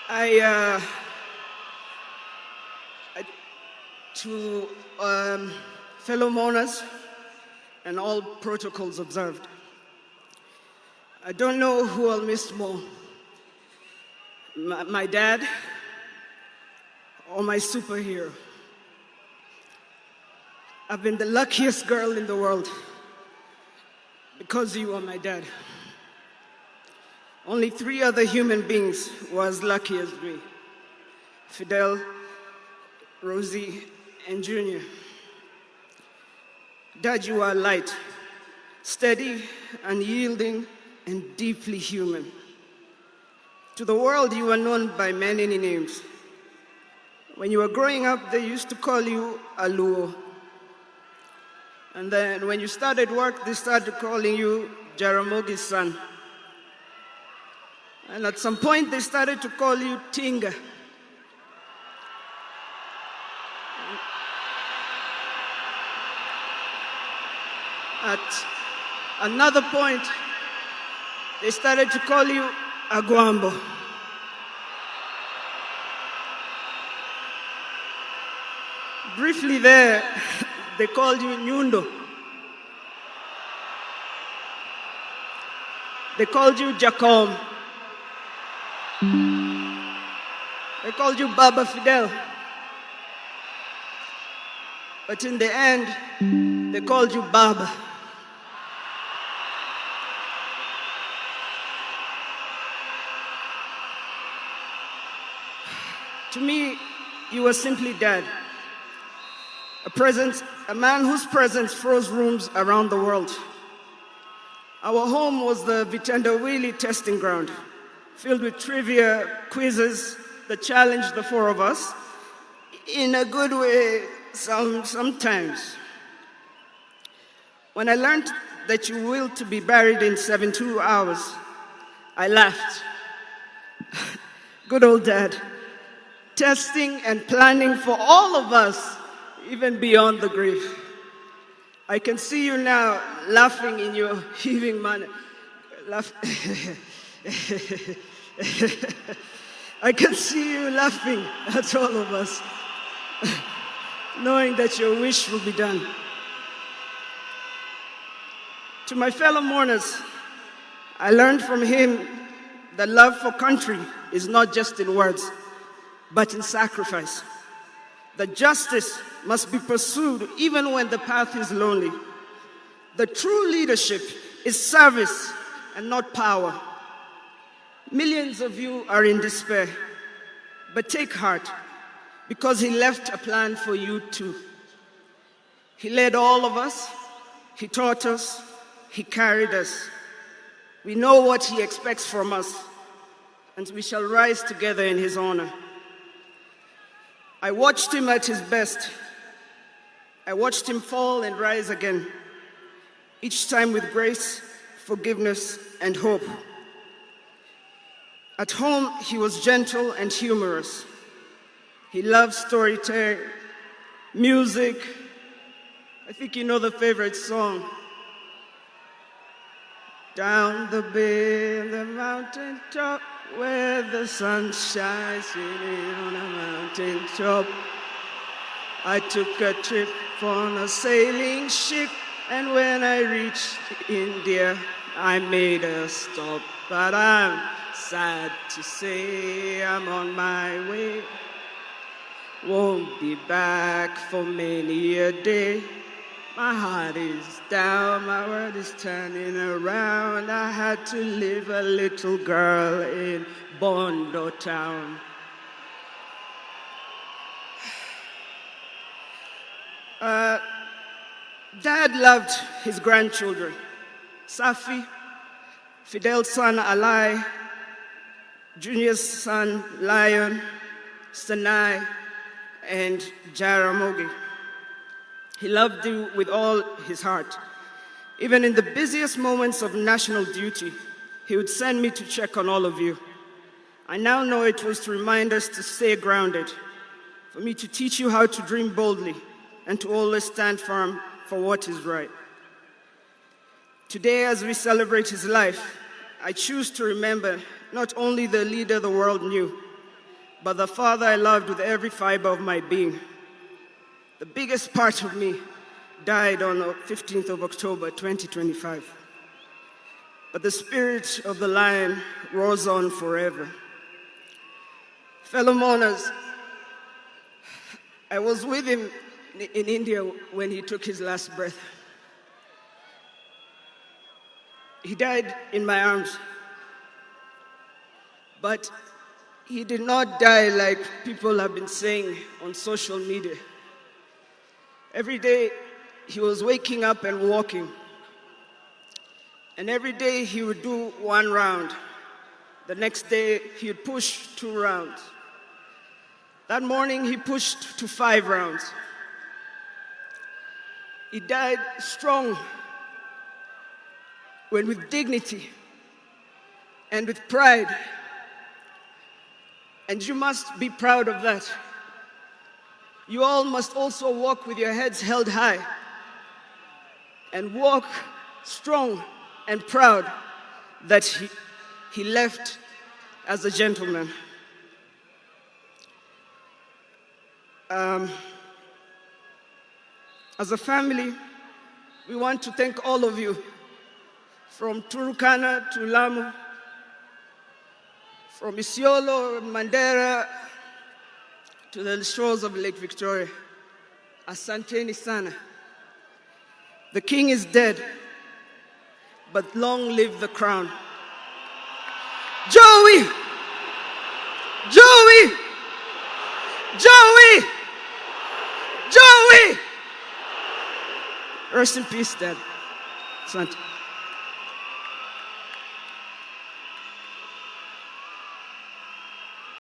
I, to fellow mourners and all protocols observed, I don't know who I'll miss more, my dad or my superhero. I've been the luckiest girl in the world because you are my dad. Only 3 other human beings were as lucky as me: Fidel, Rosie, and Junior. Dad, you are light, steady, unyielding, and deeply human. To the world, you are known by many names. When you were growing up, they used to call you Aluo. And then when you started work, they started calling you Jaramogi's son. And at some point, they started to call you Tinga. At another point, they started to call you Aguambo. Briefly there, they called you Nyundo. They called you Jacom. They called you Baba Fidel. But in the end, they called you Baba. To me, you were simply Dad. A man whose presence froze rooms around the world. Our home was the Vitendawili testing ground, filled with trivia, quizzes that challenged the 4 of us, in a good way sometimes. When I learned that you willed to be buried in 72 hours, I laughed. Good old Dad, testing and planning for all of us, even beyond the grave. I can see you now laughing in your heaving manner. I can see you laughing at all of us, knowing that your wish will be done. To my fellow mourners, I learned from him that love for country is not just in words, but in sacrifice. That justice must be pursued even when the path is lonely. The true leadership is service and not power. Millions of you are in despair, but take heart, because he left a plan for you too. He led all of us, he taught us, he carried us. We know what he expects from us, and we shall rise together in his honor. I watched him at his best. I watched him fall and rise again, each time with grace, forgiveness, and hope. At home, he was gentle and humorous. He loved storytelling, music. I think you know the favorite song. Down the bay on the mountain top, where the sun shines on a mountain top, I took a trip on a sailing ship, and when I reached India, I made a stop. But I'm sad to say I'm on my way. Won't be back for many a day. My heart is down, my world is turning around. I had to leave a little girl in Bondo town. Dad loved his grandchildren. Safi, Fidel's son Alai, Junior's son Lion, Sanai, and Jaramogi. He loved you with all his heart. Even in the busiest moments of national duty, he would send me to check on all of you. I now know it was to remind us to stay grounded, for me to teach you how to dream boldly, and to always stand firm for what is right. Today, as we celebrate his life, I choose to remember not only the leader the world knew, but the father I loved with every fiber of my being. The biggest part of me died on the 15th of October, 2025. But the spirit of the lion roars on forever. Fellow mourners, I was with him in India when he took his last breath. He died in my arms. But he did not die like people have been saying on social media. Every day he was waking up and walking. And every day he would do 1 round. The next day he would push 2 rounds. That morning he pushed to 5 rounds. He died strong, when with dignity and with pride. And you must be proud of that. You all must also walk with your heads held high and walk strong and proud that he left as a gentleman. As a family, we want to thank all of you, from Turkana to Lamu, from Isiolo, Mandera, to the shores of Lake Victoria. Asanteni sana. The king is dead, but long live the crown. Joey! Joey! Joey! Joey! Rest in peace, Dad. Asante.